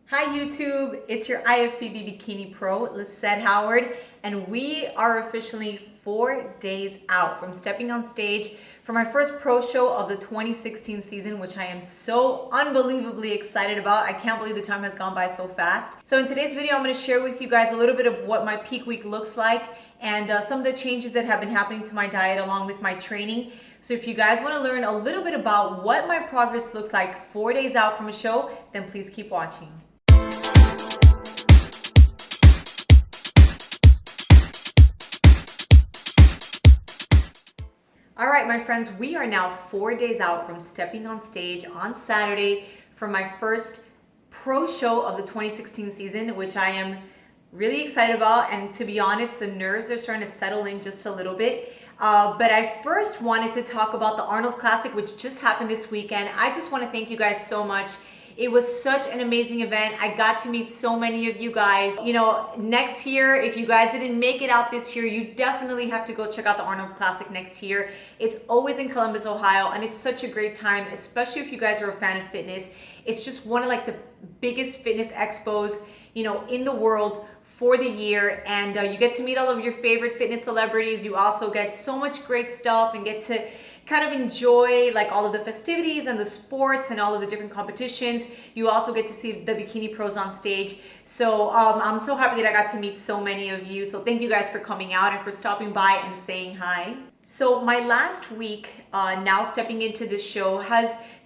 Hi YouTube, it's your IFBB Bikini Pro, Lisette Howard, and we are officially 4 days out from stepping on stage for my first pro show of the 2016 season, which I am so unbelievably excited about. I can't believe the time has gone by so fast. So in today's video, I'm going to share with you guys a little bit of what my peak week looks like and some of the changes that have been happening to my diet along with my training. So if you guys want to learn a little bit about what my progress looks like 4 days out from a show, then please keep watching. All right, my friends, we are now 4 days out from stepping on stage on Saturday for my first pro show of the 2016 season, which I am really excited about. And to be honest, the nerves are starting to settle in just a little bit. But I first wanted to talk about the Arnold Classic, which just happened this weekend. I just want to thank you guys so much. It was such an amazing event. I got to meet so many of you guys. You know, next year, if you guys didn't make it out this year, you definitely have to go check out the Arnold Classic next year. It's always in Columbus, Ohio, and it's such a great time, especially if you guys are a fan of fitness. It's just one of like the biggest fitness expos, you know, in the world for the year, and you get to meet all of your favorite fitness celebrities. You also get so much great stuff and get to kind of enjoy like all of the festivities and the sports and all of the different competitions. You also get to see the bikini pros on stage. So I'm so happy that I got to meet so many of you. So thank you guys for coming out and for stopping by and saying hi. So my last week, now stepping into this show,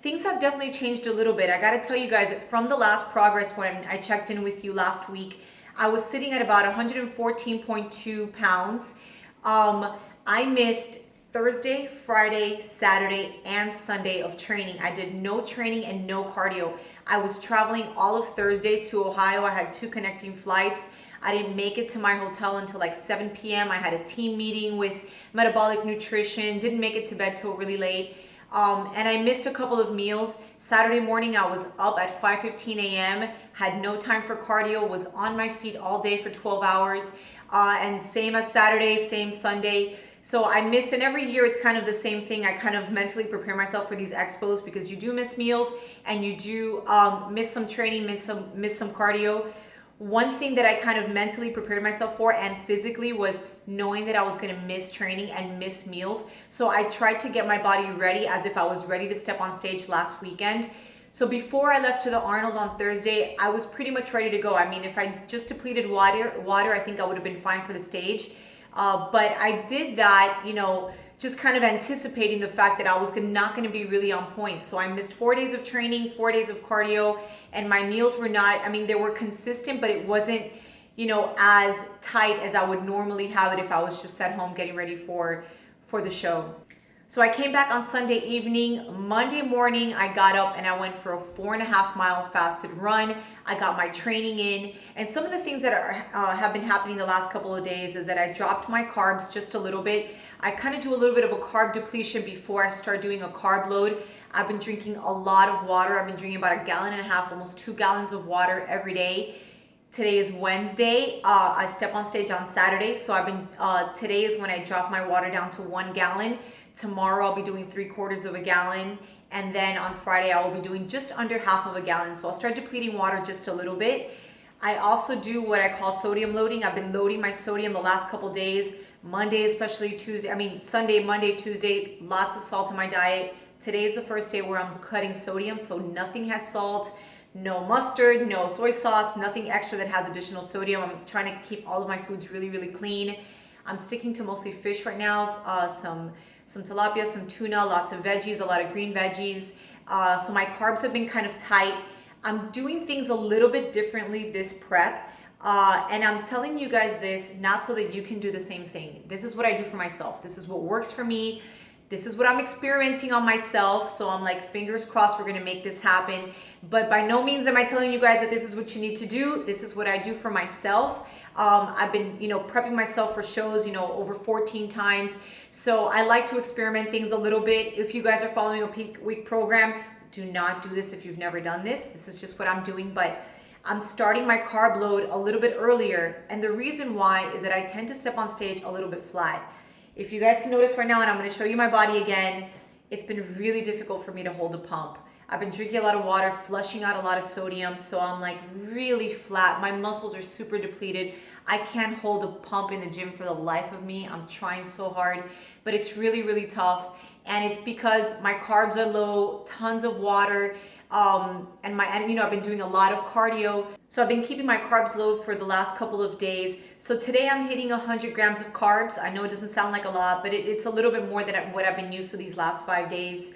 things have definitely changed a little bit. I gotta tell you guys that from the last progress when I checked in with you last week, I was sitting at about 114.2 pounds. I missed Thursday, Friday, Saturday, and Sunday of training. I did no training and no cardio. I was traveling all of Thursday to Ohio. I had 2 connecting flights. I didn't make it to my hotel until like 7 p.m. I had a team meeting with metabolic nutrition, didn't make it to bed till really late. And I missed a couple of meals. Saturday morning, I was up at 5:15 a.m., had no time for cardio, was on my feet all day for 12 hours. And same as Saturday, same Sunday. So I missed, and every year it's kind of the same thing. I kind of mentally prepare myself for these expos because you do miss meals and you do miss some training, miss some cardio. One thing that I kind of mentally prepared myself for and physically was knowing that I was going to miss training and miss meals. So I tried to get my body ready as if I was ready to step on stage last weekend. So before I left to the Arnold on Thursday, I was pretty much ready to go. I mean, if I just depleted water, I think I would have been fine for the stage. But I did that, you know, just kind of anticipating the fact that I was not going to be really on point. So I missed 4 days of training, 4 days of cardio, and my meals were not, I mean, they were consistent, but it wasn't, you know, as tight as I would normally have it if I was just at home getting ready for the show. So I came back on Sunday evening. Monday morning, I got up and I went for a 4.5 mile fasted run. I got my training in. And some of the things that have been happening the last couple of days is that I dropped my carbs just a little bit. I kind of do a little bit of a carb depletion before I start doing a carb load. I've been drinking a lot of water. I've been drinking about 1.5 gallons, almost 2 gallons of water every day. Today is Wednesday. I step on stage on Saturday. So today is when I drop my water down to 1 gallon. Tomorrow I'll be doing 3/4 gallon, and then on Friday I will be doing just under 1/2 gallon. So I'll start depleting water just a little bit. I also do what I call sodium loading. I've been loading my sodium the last couple days, Monday, especially Sunday, Monday, Tuesday, lots of salt in my diet. Today is the first day where I'm cutting sodium, so nothing has salt, no mustard, no soy sauce, nothing extra that has additional sodium. I'm trying to keep all of my foods really, really clean. I'm sticking to mostly fish right now, some tilapia, some tuna, lots of veggies, a lot of green veggies. So my carbs have been kind of tight. I'm doing things a little bit differently this prep. And I'm telling you guys this, not so that you can do the same thing. This is what I do for myself. This is what works for me. This is what I'm experimenting on myself. So I'm like, fingers crossed, we're gonna make this happen. But by no means am I telling you guys that this is what you need to do. This is what I do for myself. I've been, you know, prepping myself for shows, you know, over 14 times. So I like to experiment things a little bit. If you guys are following a peak week program, do not do this if you've never done this. This is just what I'm doing, but I'm starting my carb load a little bit earlier. And the reason why is that I tend to step on stage a little bit flat. If you guys can notice right now, and I'm going to show you my body again, it's been really difficult for me to hold a pump. I've been drinking a lot of water, flushing out a lot of sodium, so I'm like really flat. My muscles are super depleted. I can't hold a pump in the gym for the life of me. I'm trying so hard, but it's really, really tough. And it's because my carbs are low, tons of water, and you know, I've been doing a lot of cardio. So I've been keeping my carbs low for the last couple of days. So today I'm hitting 100 grams of carbs. I know it doesn't sound like a lot, but it's a little bit more than what I've been used to these last 5 days.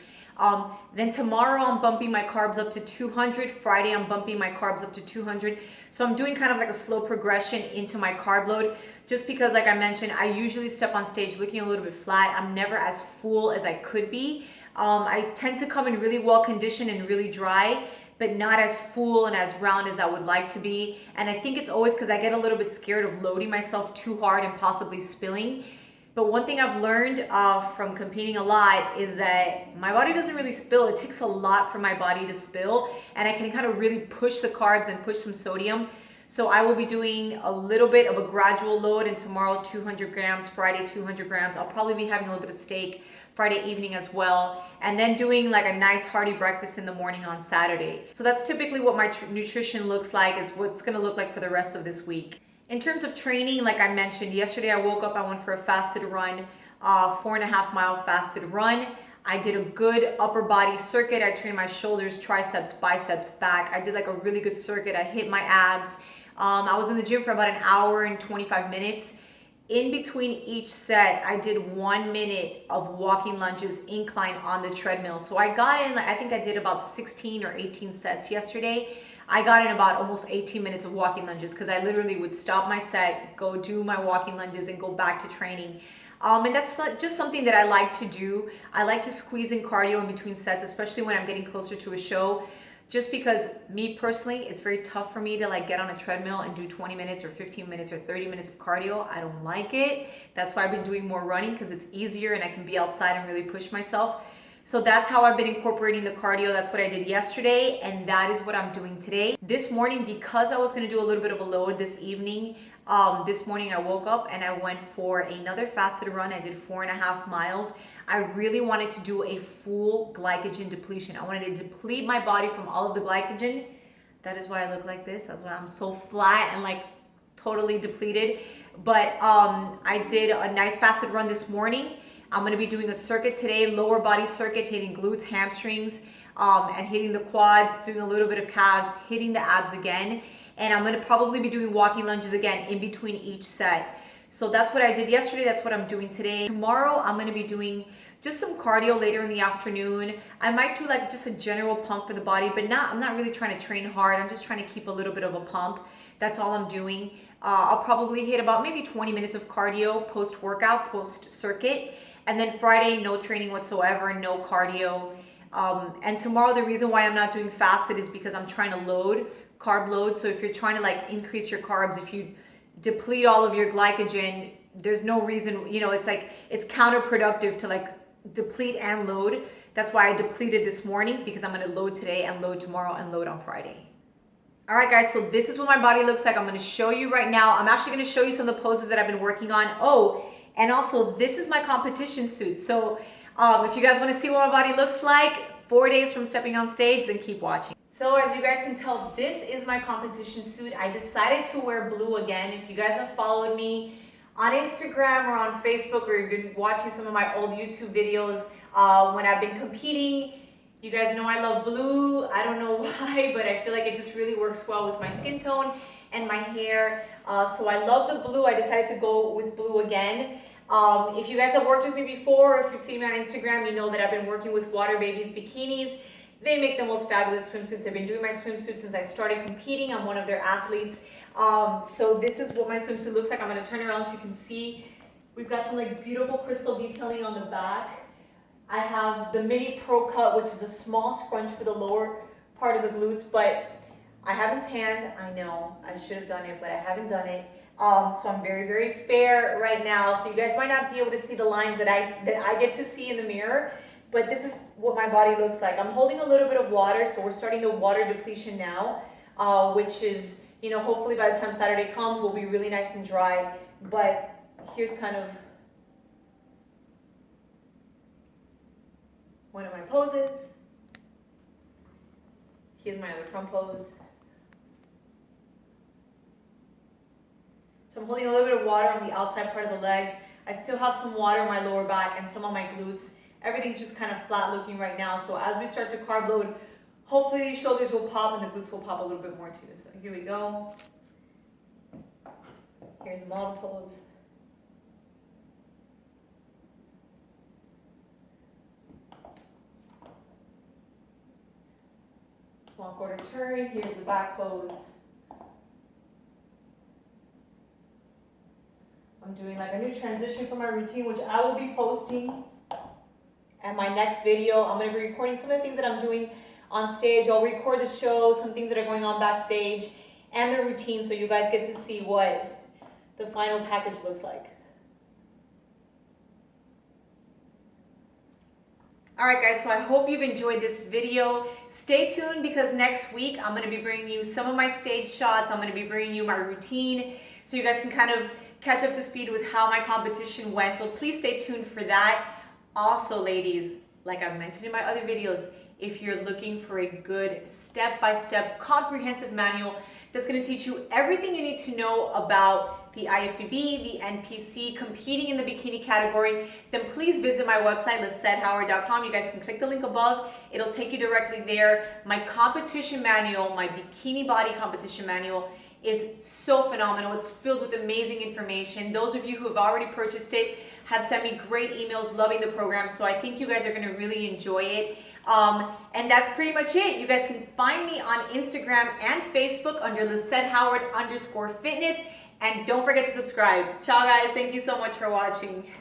Then tomorrow I'm bumping my carbs up to 200. Friday I'm bumping my carbs up to 200. So I'm doing kind of like a slow progression into my carb load, just because, like I mentioned, I usually step on stage looking a little bit flat. I'm never as full as I could be. I tend to come in really well conditioned and really dry, but not as full and as round as I would like to be. And I think it's always because I get a little bit scared of loading myself too hard and possibly spilling. But one thing I've learned from competing a lot is that my body doesn't really spill. It takes a lot for my body to spill, and I can kind of really push the carbs and push some sodium. So I will be doing a little bit of a gradual load, and tomorrow 200 grams, Friday 200 grams. I'll probably be having a little bit of steak Friday evening as well, and then doing like a nice hearty breakfast in the morning on Saturday. So that's typically what my nutrition looks like. It's what's gonna look like for the rest of this week. In terms of training, like I mentioned, yesterday I woke up, I went for a fasted run, 4.5-mile fasted run. I did a good upper body circuit. I trained my shoulders, triceps, biceps, back. I did like a really good circuit. I hit my abs. I was in the gym for about an hour and 25 minutes. In between each set, I did 1 minute of walking lunges incline on the treadmill. So I got in, I think I did about 16 or 18 sets yesterday. I got in about almost 18 minutes of walking lunges because I literally would stop my set, go do my walking lunges, and go back to training. And that's just something that I like to do. I like to squeeze in cardio in between sets, especially when I'm getting closer to a show. Just because me personally, it's very tough for me to like get on a treadmill and do 20 minutes or 15 minutes or 30 minutes of cardio. I don't like it. That's why I've been doing more running, because it's easier and I can be outside and really push myself. So that's how I've been incorporating the cardio. That's what I did yesterday, and that is what I'm doing today. This morning, because I was gonna do a little bit of a load this evening, this morning I woke up and I went for another fasted run. I did 4.5 miles. I really wanted to do a full glycogen depletion. I wanted to deplete my body from all of the glycogen. That is why I look like this. That's why I'm so flat and like totally depleted. But I did a nice fasted run this morning. I'm gonna be doing a circuit today, lower body circuit, hitting glutes, hamstrings, and hitting the quads, doing a little bit of calves, hitting the abs again. And I'm gonna probably be doing walking lunges again in between each set. So that's what I did yesterday, that's what I'm doing today. Tomorrow, I'm gonna be doing just some cardio later in the afternoon. I might do like just a general pump for the body, but I'm not really trying to train hard. I'm just trying to keep a little bit of a pump. That's all I'm doing. I'll probably hit about maybe 20 minutes of cardio post-workout, post-circuit. And then Friday, no training whatsoever, no cardio. And tomorrow, the reason why I'm not doing fasted is because I'm trying to load, carb load. So if you're trying to like increase your carbs, if you deplete all of your glycogen, there's no reason, you know, it's like, it's counterproductive to like deplete and load. That's why I depleted this morning, because I'm gonna load today and load tomorrow and load on Friday. All right, guys, so this is what my body looks like. I'm gonna show you right now. I'm actually gonna show you some of the poses that I've been working on. Oh, and also this is my competition suit. So if you guys wanna see what my body looks like 4 days from stepping on stage, then keep watching. So as you guys can tell, this is my competition suit. I decided to wear blue again. If you guys have followed me on Instagram or on Facebook, or you've been watching some of my old YouTube videos when I've been competing, you guys know I love blue. I don't know why, but I feel like it just really works well with my skin tone and my hair. So I love the blue. I decided to go with blue again. If you guys have worked with me before, or if you've seen me on Instagram, you know that I've been working with Water Babies bikinis. They make the most fabulous swimsuits. I've been doing my swimsuit since I started competing. I'm one of their athletes. So this is what my swimsuit looks like. I'm gonna turn around so you can see. We've got some like beautiful crystal detailing on the back. I have the mini pro cut, which is a small scrunch for the lower part of the glutes, but I haven't tanned. I know I should have done it, but I haven't done it. So I'm very, very fair right now. So you guys might not be able to see the lines that I get to see in the mirror, but this is what my body looks like. I'm holding a little bit of water, so we're starting the water depletion now, which is, you know, hopefully by the time Saturday comes, we'll be really nice and dry. But here's kind of one of my poses. Here's my other front pose. So I'm holding a little bit of water on the outside part of the legs. I still have some water on my lower back and some on my glutes. Everything's just kind of flat looking right now. So as we start to carb load, hopefully these shoulders will pop and the glutes will pop a little bit more too. So here we go. Here's a model pose. Small quarter turn. Here's the back pose. I'm doing like a new transition for my routine, which I will be posting at my next video. I'm going to be recording some of the things that I'm doing on stage. I'll record the show, some things that are going on backstage, and the routine, so you guys get to see what the final package looks like. Alright guys, so I hope you've enjoyed this video. Stay tuned because next week I'm going to be bringing you some of my stage shots. I'm going to be bringing you my routine so you guys can kind of catch up to speed with how my competition went. So please stay tuned for that. Also ladies, like I've mentioned in my other videos, if you're looking for a good step-by-step comprehensive manual that's going to teach you everything you need to know about the IFBB, the NPC, competing in the bikini category, then please visit my website, lisettehoward.com. You guys can click the link above. It'll take you directly there. My competition manual, my bikini body competition manual, is so phenomenal. It's filled with amazing information. Those of you who have already purchased it have sent me great emails loving the program, so I think you guys are going to really enjoy it. And that's pretty much it. You guys can find me on Instagram and Facebook under LisetteHoward_fitness. And don't forget to subscribe. Ciao guys, thank you so much for watching.